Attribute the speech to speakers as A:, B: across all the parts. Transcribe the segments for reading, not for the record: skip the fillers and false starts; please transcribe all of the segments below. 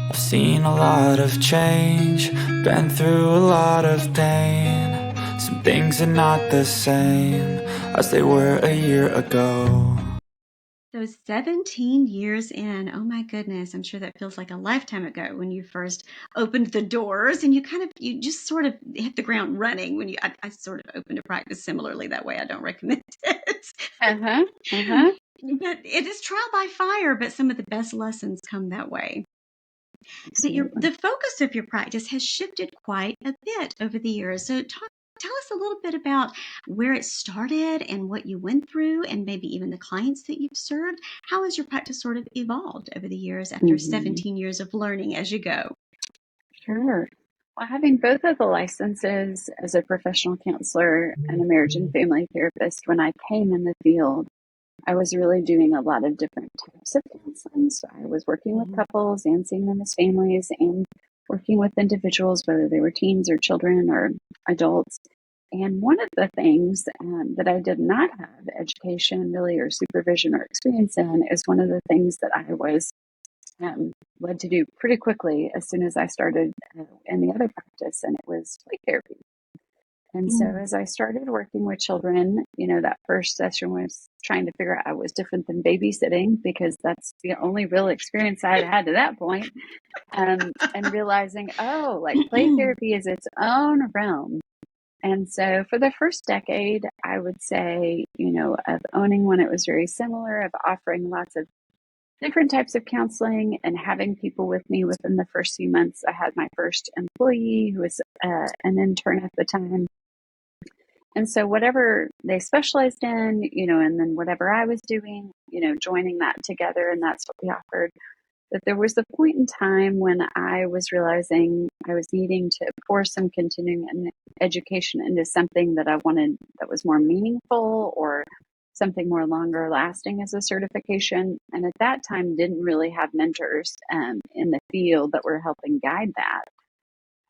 A: I've seen a lot of change, been through a lot of pain. Some things are not the same as they were a year ago.
B: So 17 years in, oh my goodness, I'm sure that feels like a lifetime ago when you first opened the doors and you just sort of hit the ground running when I sort of opened a practice similarly that way. I don't recommend it. But it is trial by fire, but some of the best lessons come that way. But the focus of your practice has shifted quite a bit over the years. So tell us a little bit about where it started and what you went through, and maybe even the clients that you've served. How has your practice sort of evolved over the years after 17 years of learning as you go?
C: Sure. Well, having both of the licenses as a professional counselor and a marriage and family therapist, when I came in the field, I was really doing a lot of different types of counseling. So I was working with couples and seeing them as families and working with individuals, whether they were teens or children or adults. And one of the things that I did not have education really or supervision or experience in is one of the things that I was led to do pretty quickly as soon as I started in the other practice, and it was play therapy. And so as I started working with children, that first session was trying to figure out I was different than babysitting because that's the only real experience I had to that point. And realizing, play therapy is its own realm. And so for the first decade, I would say, of owning one, it was very similar, of offering lots of different types of counseling and having people with me within the first few months. I had my first employee who was an intern at the time. And so whatever they specialized in, and then whatever I was doing, joining that together, and that's what we offered. But there was a point in time when I was realizing I was needing to pour some continuing education into something that I wanted that was more meaningful or something more longer lasting as a certification. And at that time, didn't really have mentors in the field that were helping guide that.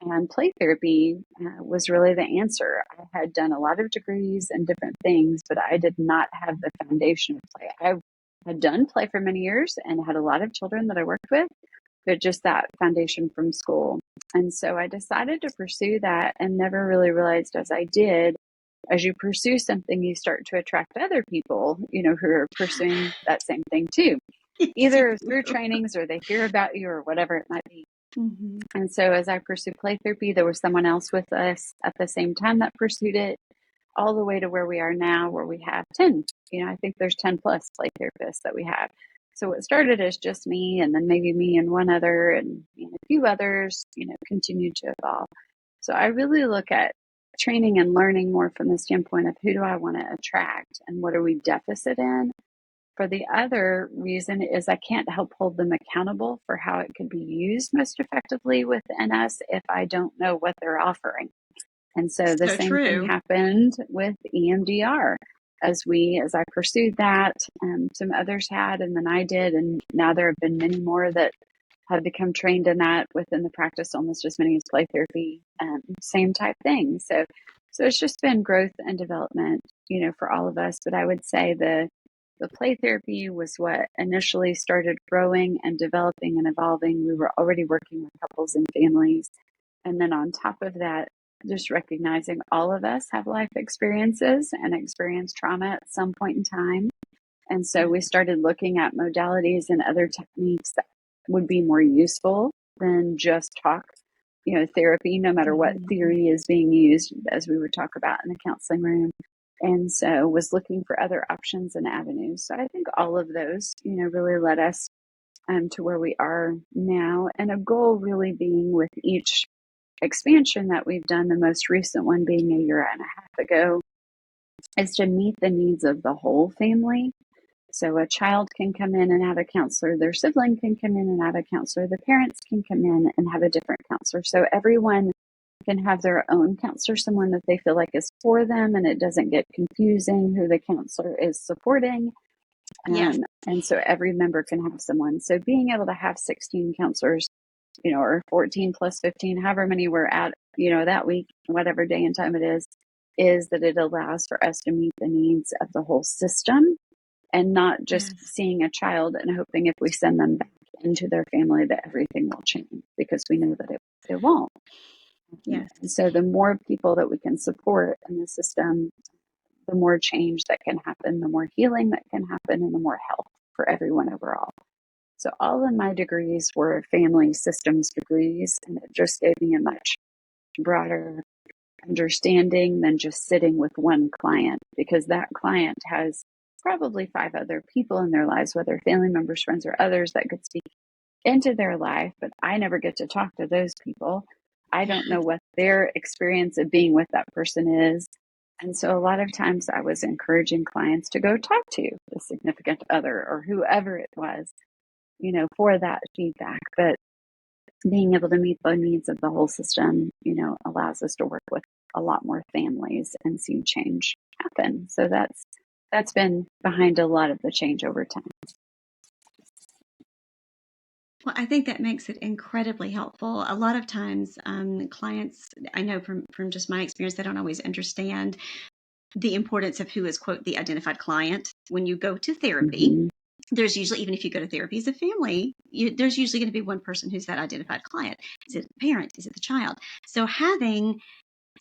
C: And play therapy was really the answer. I had done a lot of degrees and different things, but I did not have the foundation of play. I had done play for many years and had a lot of children that I worked with, but just that foundation from school. And so I decided to pursue that and never really realized as I did, as you pursue something, you start to attract other people, who are pursuing that same thing too, either through trainings or they hear about you or whatever it might be. And so as I pursued play therapy, there was someone else with us at the same time that pursued it, all the way to where we are now, where we have 10. I think there's 10 plus play therapists that we have. So it started as just me, and then maybe me and one other, and a few others, continued to evolve. So I really look at training and learning more from the standpoint of who do I want to attract and what are we deficit in. For the other reason is I can't help hold them accountable for how it could be used most effectively within us if I don't know what they're offering. And so the same thing happened with EMDR. As I pursued that, some others had, and then I did, and now there have been many more that have become trained in that within the practice, almost as many as play therapy, same type thing. So it's just been growth and development, for all of us. But I would say the play therapy was what initially started growing and developing and evolving. We were already working with couples and families. And then on top of that, just recognizing all of us have life experiences and experience trauma at some point in time. And so we started looking at modalities and other techniques that would be more useful than just talk, therapy, no matter what theory is being used, as we would talk about in the counseling room. And so was looking for other options and avenues. So I think all of those, really led us to where we are now. And a goal really being with each expansion that we've done, the most recent one being a year and a half ago, is to meet the needs of the whole family. So a child can come in and have a counselor, their sibling can come in and have a counselor, the parents can come in and have a different counselor. So everyone can have their own counselor, someone that they feel like is for them, and it doesn't get confusing who the counselor is supporting. And so every member can have someone. So being able to have 16 counselors, or 14 plus 15, however many we're at, that week, whatever day and time it is that it allows for us to meet the needs of the whole system and not just seeing a child and hoping if we send them back into their family that everything will change, because we know that it won't.
B: Yes.
C: And so the more people that we can support in the system, the more change that can happen, the more healing that can happen, and the more health for everyone overall. So all of my degrees were family systems degrees, and it just gave me a much broader understanding than just sitting with one client, because that client has probably 5 other people in their lives, whether family members, friends, or others, that could speak into their life, but I never get to talk to those people. I don't know what their experience of being with that person is. And so a lot of times I was encouraging clients to go talk to the significant other or whoever it was, for that feedback. But being able to meet the needs of the whole system, allows us to work with a lot more families and see change happen. So that's been behind a lot of the change over time.
B: Well, I think that makes it incredibly helpful. A lot of times, clients, I know from just my experience, they don't always understand the importance of who is, quote, the identified client. When you go to therapy,
C: Mm-hmm.
B: there's usually, even if you go to therapy as a family, there's usually going to be one person who's that identified client. Is it the parent? Is it the child? So having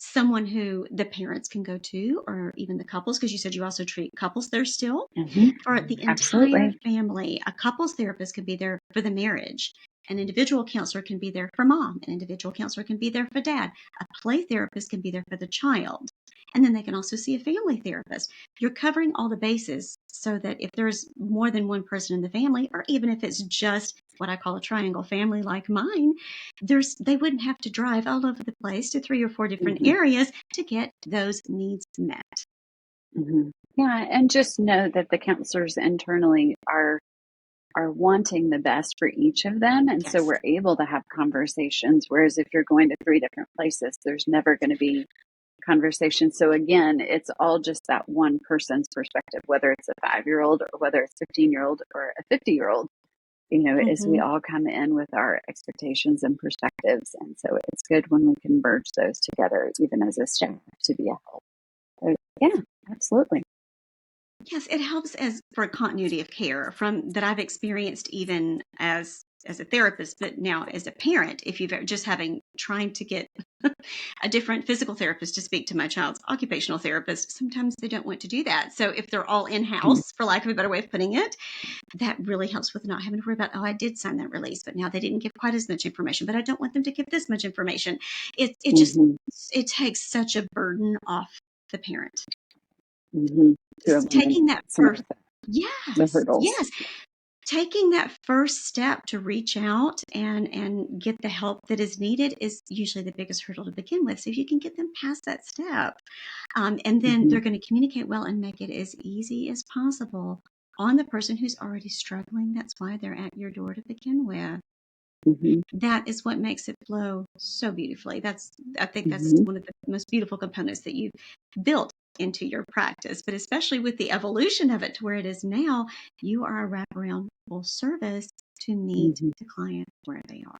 B: someone who the parents can go to, or even the couples, because you said you also treat couples there still,
C: Mm-hmm.
B: for the entire
C: Absolutely.
B: family. A couples therapist could be there for the marriage. An individual counselor can be there for mom. An individual counselor can be there for dad. A play therapist can be there for the child. And then they can also see a family therapist. You're covering all the bases so that if there's more than one person in the family, or even if it's just what I call a triangle family like mine, they wouldn't have to drive all over the place to 3 or 4 different
C: Mm-hmm.
B: areas to get those needs met.
C: Mm-hmm. Yeah, and just know that the counselors internally are wanting the best for each of them, and so
B: Yes.
C: we're able to have conversations. Whereas if you're going to 3 different places, there's never going to be conversation. So again, it's all just that one person's perspective, whether it's a 5-year-old or whether it's 15-year-old or a 50-year-old. As we
B: Mm-hmm.
C: all come in with our expectations and perspectives, and so it's good when we can merge those together, even as a staff, to be a help. So, yeah, absolutely.
B: Yes, it helps as for continuity of care from that I've experienced even as a therapist, but now as a parent, if you've just trying to get a different physical therapist to speak to my child's occupational therapist, sometimes they don't want to do that. So if they're all in-house, for lack of a better way of putting it, that really helps with not having to worry about, oh, I did sign that release, but now they didn't give quite as much information, but I don't want them to give this much information. It just,
C: Mm-hmm.
B: it takes such a burden off the parent.
C: Mm-hmm. To eliminate
B: Taking that
C: some of
B: first,
C: the
B: yes,
C: hurdles.
B: yes, taking that first step to reach out and get the help that is needed is usually the biggest hurdle to begin with. So if you can get them past that step, and then
C: Mm-hmm.
B: they're going to communicate well and make it as easy as possible on the person who's already struggling. That's why they're at your door to begin with.
C: Mm-hmm.
B: That is what makes it flow so beautifully. I think that's
C: Mm-hmm.
B: one of the most beautiful components that you've built into your practice, but especially with the evolution of it to where it is now, you are a wraparound full service to meet
C: Mm-hmm.
B: the client where they are.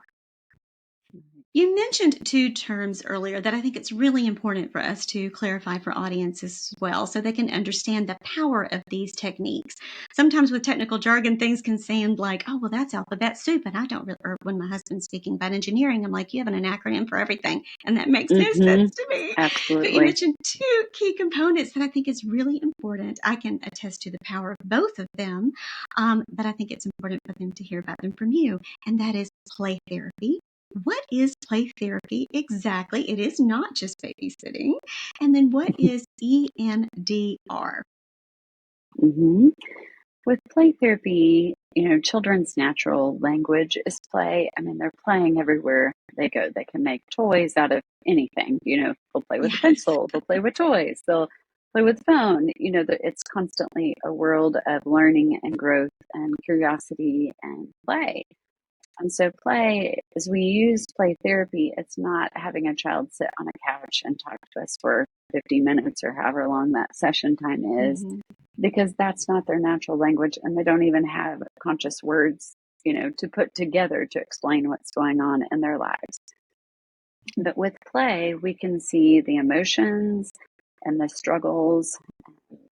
B: You mentioned 2 terms earlier that I think it's really important for us to clarify for audiences as well, so they can understand the power of these techniques. Sometimes with technical jargon, things can sound like, oh, well, that's alphabet soup. And I don't really, or when my husband's speaking about engineering, I'm like, you have an acronym for everything. And that makes no
C: Mm-hmm.
B: sense to me. But you
C: Absolutely.
B: mentioned 2 key components that I think is really important. I can attest to the power of both of them, but I think it's important for them to hear about them from you. And that is play therapy. What is play therapy exactly? It is not just babysitting. And then what is EMDR?
C: Mm-hmm. With play therapy, children's natural language is play. I mean, they're playing everywhere they go. They can make toys out of anything. They'll play with a
B: Yes.
C: pencil, they'll play with toys, they'll play with phone. It's constantly a world of learning and growth and curiosity and play. And so play, as we use play therapy, it's not having a child sit on a couch and talk to us for 50 minutes or however long that session time is,
B: Mm-hmm.
C: because that's not their natural language, and they don't even have conscious words, to put together to explain what's going on in their lives. But with play, we can see the emotions and the struggles,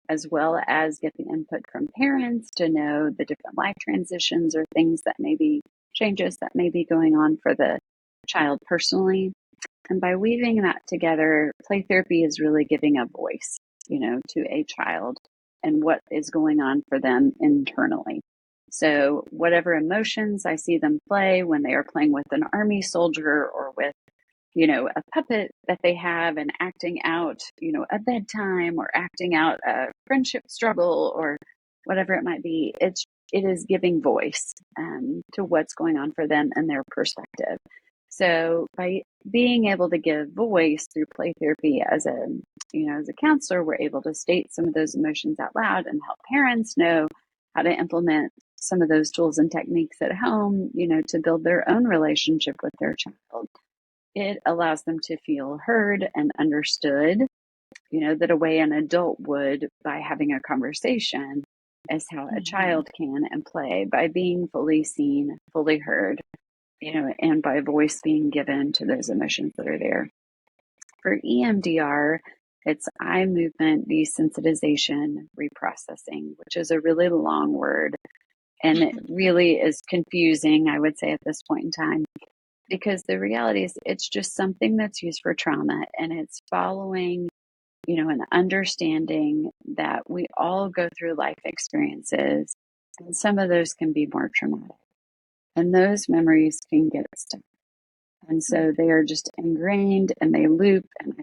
C: as well as get the input from parents to know the different life transitions or things that maybe changes that may be going on for the child personally. And by weaving that together, play therapy is really giving a voice, to a child and what is going on for them internally. So whatever emotions I see them play when they are playing with an army soldier or with, a puppet that they have and acting out, a bedtime or acting out a friendship struggle or whatever it might be, it is giving voice to what's going on for them and their perspective. So by being able to give voice through play therapy as a counselor, we're able to state some of those emotions out loud and help parents know how to implement some of those tools and techniques at home, to build their own relationship with their child. It allows them to feel heard and understood, that a way an adult would by having a conversation is how a child can and play by being fully seen, fully heard, and by voice being given to those emotions that are there. For EMDR, it's eye movement desensitization reprocessing, which is a really long word. And it really is confusing, I would say, at this point in time, because the reality is it's just something that's used for trauma, and it's following, an understanding that we all go through life experiences, and some of those can be more traumatic, and those memories can get stuck. And so they are just ingrained and they loop, and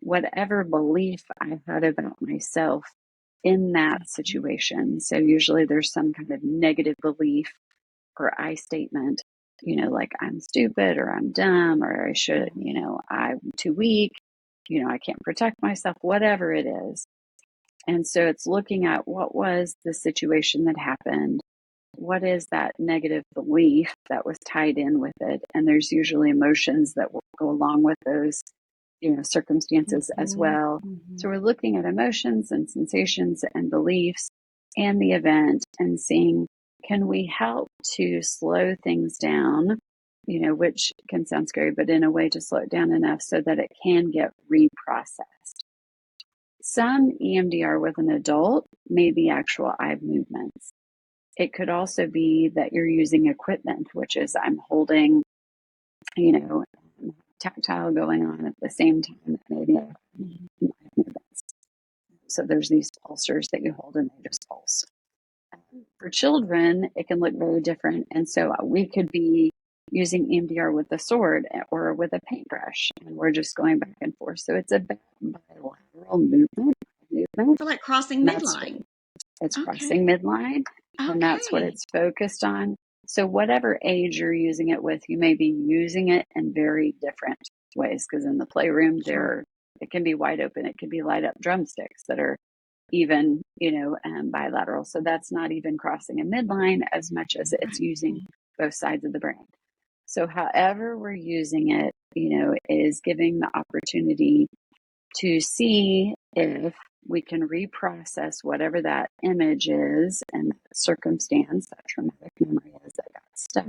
C: whatever belief I had about myself in that situation. So usually there's some kind of negative belief or I statement, like I'm stupid or I'm dumb or I should, I'm too weak, I can't protect myself, whatever it is. And so it's looking at what was the situation that happened. What is that negative belief that was tied in with it? And there's usually emotions that will go along with those, circumstances as well. So we're looking at emotions and sensations and beliefs and the event and seeing, can we help to slow things down, which can sound scary, but in a way to slow it down enough so that it can get reprocessed. Some EMDR with an adult may be actual eye movements. It could also be that you're using equipment, which is I'm holding, tactile going on at the same time. Maybe so there's these pulsers that you hold and they just pulse. For children, it can look very different. And so we could be using EMDR with a sword or with a paintbrush, and we're just going back and forth. So it's a bilateral movement.
B: So like crossing midline.
C: It's crossing midline, and that's what it's focused on. So whatever age you're using it with, you may be using it in very different ways, because in the playroom, it can be wide open. It can be light up drumsticks that are even, bilateral. So that's not even crossing a midline as much as it's using both sides of the brain. So however we're using it, is giving the opportunity to see if we can reprocess whatever that image is and that circumstance, that traumatic memory is that got stuck.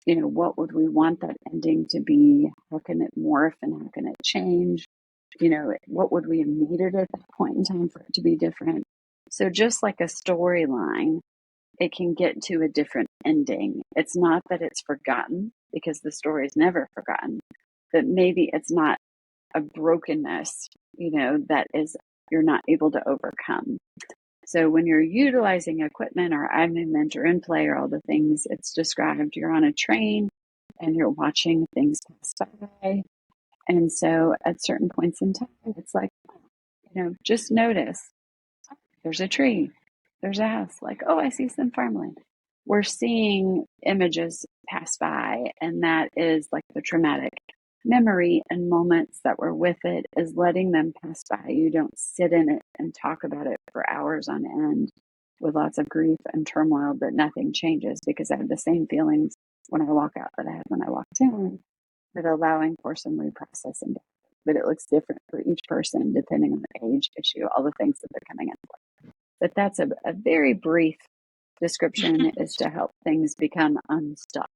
C: What would we want that ending to be? How can it morph and how can it change? What would we have needed at that point in time for it to be different? So just like a storyline, it can get to a different ending. It's not that it's forgotten, because the story is never forgotten, but maybe it's not a brokenness, that is you're not able to overcome. So when you're utilizing equipment or eye movement or in play or all the things it's described, you're on a train and you're watching things pass by. And so at certain points in time, it's like, just notice there's a tree, there's a house, like, oh, I see some farmland. We're seeing images pass by, and that is like the traumatic memory and moments that were with it is letting them pass by. You don't sit in it and talk about it for hours on end with lots of grief and turmoil, but nothing changes, because I have the same feelings when I walk out that I had when I walked in, but allowing for some reprocessing. But it looks different for each person depending on the age, issue, all the things that they're coming in. But that's a very brief description is to help things become unstuck.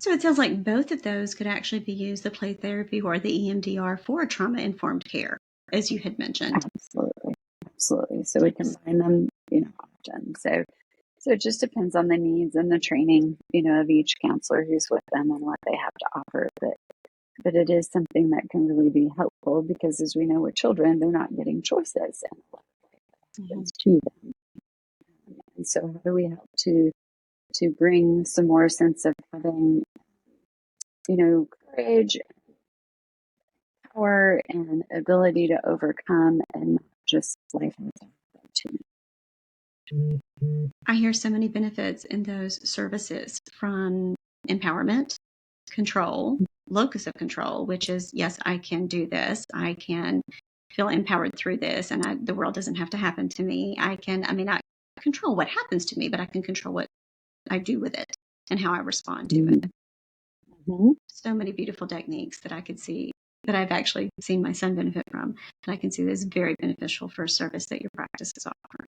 B: So it sounds like both of those could actually be used, the play therapy or the EMDR, for trauma-informed care, as you had mentioned.
C: Absolutely. So we combine them, often. So So it just depends on the needs and the training, of each counselor who's with them and what they have to offer. But it is something that can really be helpful because, as we know with children, they're not getting choices and a lot happens to them. And so how do we help to bring some more sense of having, courage, power, and ability to overcome, and not just life has to happen to me.
B: I hear so many benefits in those services, from empowerment, control, locus of control, which is, yes, I can do this. I can feel empowered through this, and the world doesn't have to happen to me. I not control what happens to me, but I can control what I do with it and how I respond to it.
C: Mm-hmm.
B: So many beautiful techniques that I could see, that I've actually seen my son benefit from, and I can see this very beneficial for a service that your practice is offering.